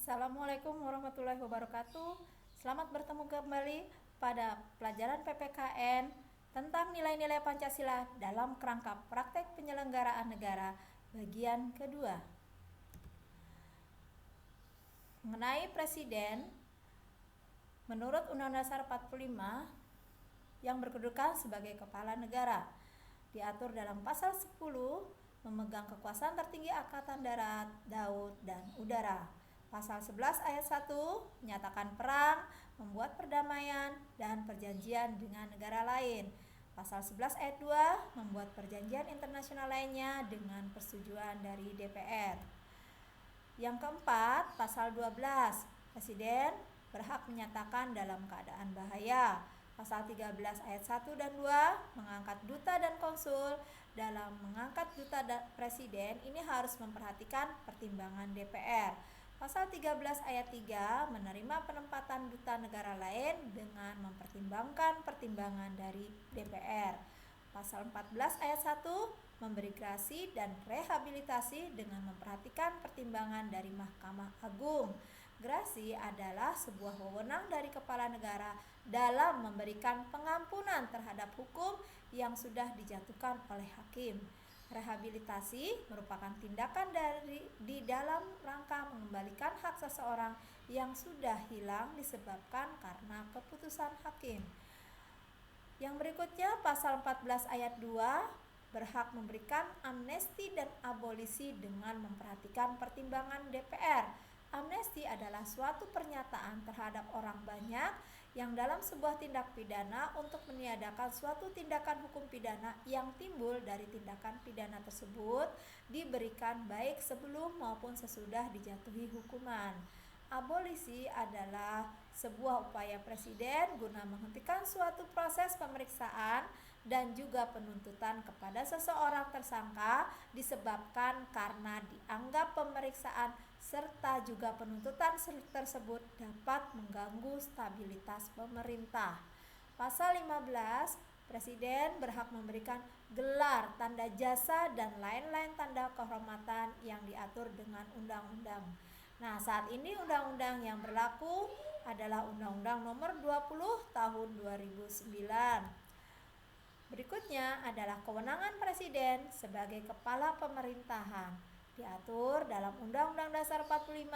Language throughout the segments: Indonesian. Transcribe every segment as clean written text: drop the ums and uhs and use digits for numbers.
Assalamualaikum warahmatullahi wabarakatuh. Selamat bertemu kembali pada pelajaran PPKN tentang nilai-nilai Pancasila dalam kerangka praktek penyelenggaraan negara bagian kedua. Mengenai presiden, menurut Undang-Undang Dasar 45 yang berkedudukan sebagai kepala negara, diatur dalam pasal 10 memegang kekuasaan tertinggi angkatan darat, laut, dan udara. Pasal 11 ayat 1 menyatakan perang, membuat perdamaian dan perjanjian dengan negara lain. Pasal 11 ayat 2 membuat perjanjian internasional lainnya dengan persetujuan dari DPR. Yang keempat, pasal 12, Presiden berhak menyatakan dalam keadaan bahaya. Pasal 13 ayat 1 dan 2 mengangkat duta dan konsul. Dalam mengangkat duta dan presiden ini harus memperhatikan pertimbangan DPR. Pasal 13 ayat 3 menerima penempatan duta negara lain dengan mempertimbangkan pertimbangan dari DPR. Pasal 14 ayat 1 memberi gerasi dan rehabilitasi dengan memperhatikan pertimbangan dari Mahkamah Agung. Gerasi adalah sebuah wewenang dari kepala negara dalam memberikan pengampunan terhadap hukum yang sudah dijatuhkan oleh hakim. Rehabilitasi merupakan tindakan di dalam rangka mengembalikan hak seseorang yang sudah hilang disebabkan karena keputusan hakim. Yang berikutnya, pasal 14 ayat 2 berhak memberikan amnesti dan abolisi dengan memperhatikan pertimbangan DPR. Amnesti adalah suatu pernyataan terhadap orang banyak yang dalam sebuah tindak pidana untuk meniadakan suatu tindakan hukum pidana yang timbul dari tindakan pidana tersebut diberikan baik sebelum maupun sesudah dijatuhi hukuman. Abolisi adalah sebuah upaya presiden guna menghentikan suatu proses pemeriksaan dan juga penuntutan kepada seseorang tersangka disebabkan karena dianggap pemeriksaan serta juga penuntutan tersebut dapat mengganggu stabilitas pemerintah. Pasal 15, Presiden berhak memberikan gelar, tanda jasa, dan lain-lain tanda kehormatan yang diatur dengan undang-undang. Nah, saat ini undang-undang yang berlaku adalah Undang-Undang Nomor 20 Tahun 2009. Berikutnya adalah kewenangan Presiden sebagai kepala pemerintahan. Diatur dalam Undang-Undang Dasar 45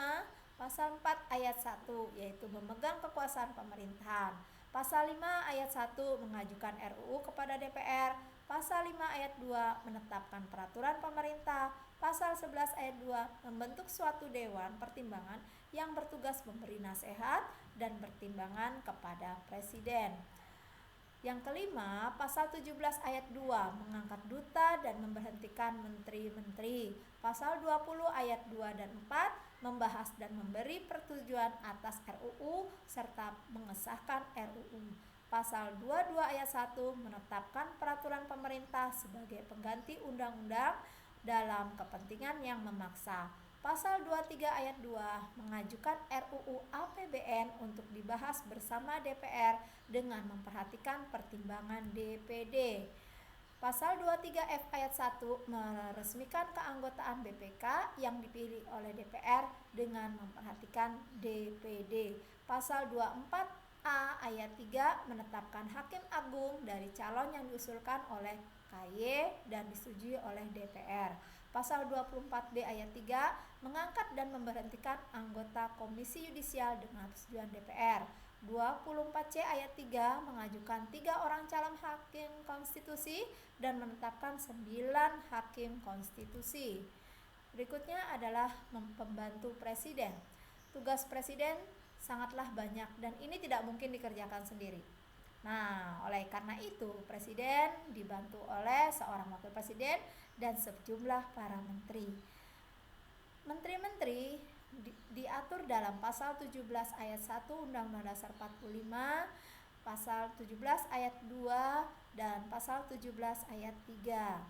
Pasal 4 ayat 1 yaitu memegang kekuasaan pemerintahan. Pasal 5 ayat 1 mengajukan RUU kepada DPR. Pasal 5 ayat 2 menetapkan peraturan pemerintah. Pasal 11 ayat 2 membentuk suatu dewan pertimbangan yang bertugas memberi nasihat dan pertimbangan kepada Presiden. Yang kelima, pasal 17 ayat 2 mengangkat duta dan memberhentikan menteri-menteri. Pasal 20 ayat 2 dan 4 membahas dan memberi persetujuan atas RUU serta mengesahkan RUU. Pasal 22 ayat 1 menetapkan peraturan pemerintah sebagai pengganti undang-undang dalam kepentingan yang memaksa. Pasal 23 ayat 2 mengajukan RUU APBN untuk dibahas bersama DPR dengan memperhatikan pertimbangan DPD. Pasal 23F ayat 1 meresmikan keanggotaan BPK yang dipilih oleh DPR dengan memperhatikan DPD. Pasal 24A ayat 3 menetapkan hakim agung dari calon yang diusulkan oleh KY dan disetujui oleh DPR. Pasal 24B ayat 3 mengangkat dan memberhentikan anggota Komisi Yudisial dengan persetujuan DPR. 24C ayat 3 mengajukan 3 orang calon hakim konstitusi dan menetapkan 9 hakim konstitusi. Berikutnya adalah pembantu presiden. Tugas presiden sangatlah banyak dan ini tidak mungkin dikerjakan sendiri. Nah, oleh karena itu presiden dibantu oleh seorang wakil presiden dan sejumlah para menteri. Menteri-menteri diatur dalam pasal 17 ayat 1 Undang-Undang Dasar 45, pasal 17 ayat 2 dan pasal 17 ayat 3.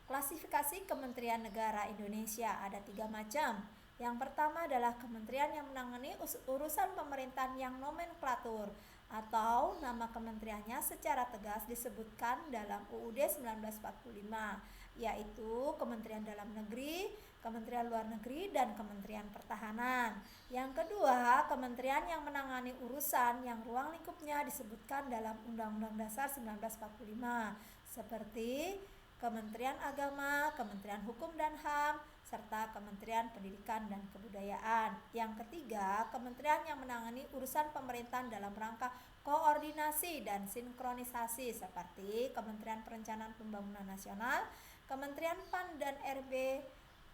Klasifikasi Kementerian Negara Indonesia ada 3 macam. Yang pertama adalah kementerian yang menangani urusan pemerintahan yang nomenklatur atau nama kementeriannya secara tegas disebutkan dalam UUD 1945, yaitu Kementerian Dalam Negeri, Kementerian Luar Negeri, dan Kementerian Pertahanan. Yang kedua, kementerian yang menangani urusan yang ruang lingkupnya disebutkan dalam Undang-Undang Dasar 1945, seperti Kementerian Agama, Kementerian Hukum dan HAM, serta Kementerian Pendidikan dan Kebudayaan. Yang ketiga, kementerian yang menangani urusan pemerintahan dalam rangka koordinasi dan sinkronisasi, seperti Kementerian Perencanaan Pembangunan Nasional, Kementerian PAN dan RB,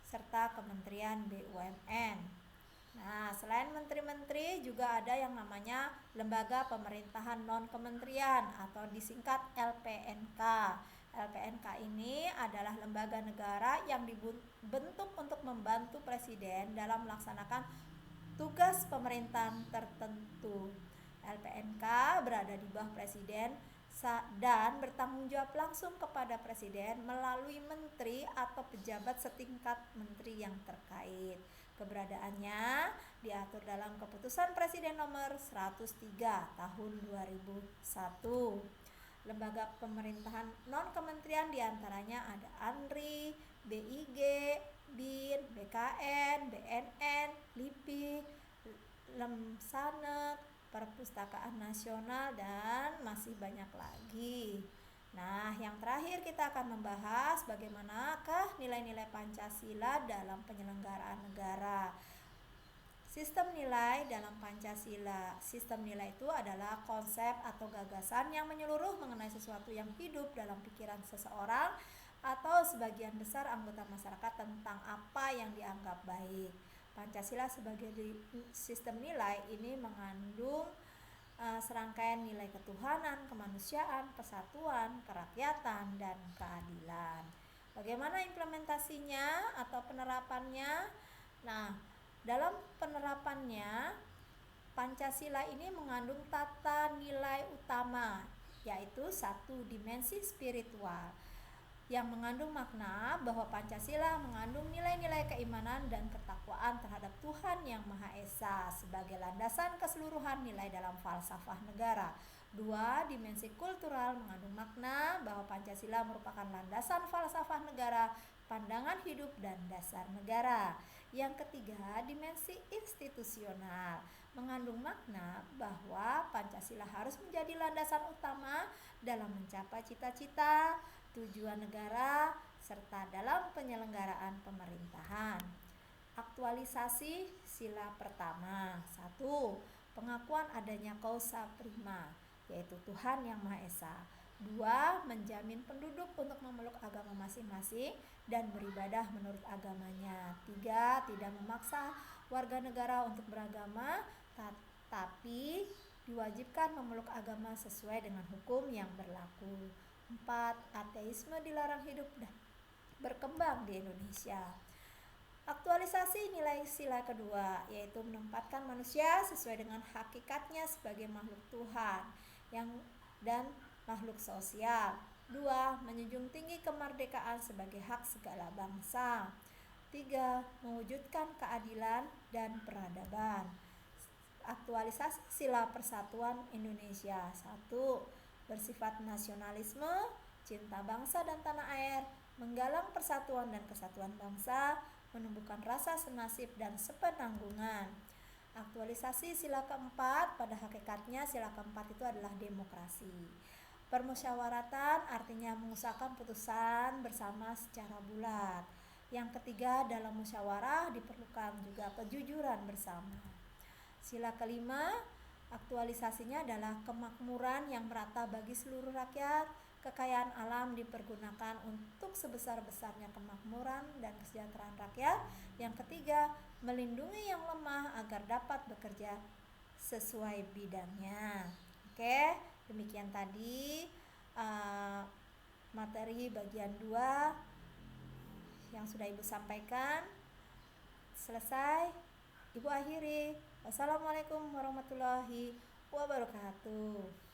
serta Kementerian BUMN. Nah, selain menteri-menteri juga ada yang namanya lembaga pemerintahan non-kementerian atau disingkat LPNK. LPNK ini adalah lembaga negara yang dibentuk untuk membantu presiden dalam melaksanakan tugas pemerintahan tertentu. LPNK berada di bawah presiden dan bertanggung jawab langsung kepada presiden melalui menteri atau pejabat setingkat menteri yang terkait. Keberadaannya diatur dalam Keputusan Presiden Nomor 103 Tahun 2001. Lembaga pemerintahan non-kementerian diantaranya ada ANRI, BIG, BIN, BKN, BNN, LIPI, Lemsanek, Perpustakaan Nasional, dan masih banyak lagi. Nah, yang terakhir kita akan membahas bagaimanakah nilai-nilai Pancasila dalam penyelenggaraan negara. Sistem nilai dalam Pancasila. Sistem nilai itu adalah konsep atau gagasan yang menyeluruh mengenai sesuatu yang hidup dalam pikiran seseorang atau sebagian besar anggota masyarakat tentang apa yang dianggap baik. Pancasila sebagai sistem nilai ini mengandung serangkaian nilai ketuhanan, kemanusiaan, persatuan, kerakyatan, dan keadilan. Bagaimana implementasinya atau penerapannya? Nah, dalam penerapannya, Pancasila ini mengandung tata nilai utama, yaitu satu, dimensi spiritual, yang mengandung makna bahwa Pancasila mengandung nilai-nilai keimanan dan ketakwaan terhadap Tuhan Yang Maha Esa sebagai landasan keseluruhan nilai dalam falsafah negara. Dua, dimensi kultural mengandung makna bahwa Pancasila merupakan landasan falsafah negara, pandangan hidup, dan dasar negara. Yang ketiga, dimensi institusional mengandung makna bahwa Pancasila harus menjadi landasan utama dalam mencapai cita-cita, tujuan negara, serta dalam penyelenggaraan pemerintahan. Aktualisasi sila pertama. 1. Pengakuan adanya causa prima, yaitu Tuhan Yang Maha Esa. 2. Menjamin penduduk untuk memeluk agama masing-masing dan beribadah menurut agamanya. 3. Tidak memaksa warga negara untuk beragama, tapi diwajibkan memeluk agama sesuai dengan hukum yang berlaku. 4. Ateisme dilarang hidup dan berkembang di Indonesia. Aktualisasi nilai sila kedua, yaitu menempatkan manusia sesuai dengan hakikatnya sebagai makhluk Tuhan dan makhluk sosial. 2. Menjunjung tinggi kemerdekaan sebagai hak segala bangsa. 3. Mewujudkan keadilan dan peradaban. Aktualisasi sila persatuan Indonesia. 1. Bersifat nasionalisme, cinta bangsa dan tanah air, menggalang persatuan dan kesatuan bangsa, menumbuhkan rasa senasib dan sepenanggungan. Aktualisasi sila keempat, pada hakikatnya sila keempat itu adalah demokrasi. Permusyawaratan artinya mengusahakan putusan bersama secara bulat. Yang ketiga, dalam musyawarah diperlukan juga kejujuran bersama. Sila kelima, aktualisasinya adalah kemakmuran yang merata bagi seluruh rakyat. Kekayaan alam dipergunakan untuk sebesar-besarnya kemakmuran dan kesejahteraan rakyat. Yang ketiga, melindungi yang lemah agar dapat bekerja sesuai bidangnya. Oke, demikian tadi materi bagian 2 yang sudah Ibu sampaikan. Selesai, Ibu akhiri. Wassalamualaikum warahmatullahi wabarakatuh.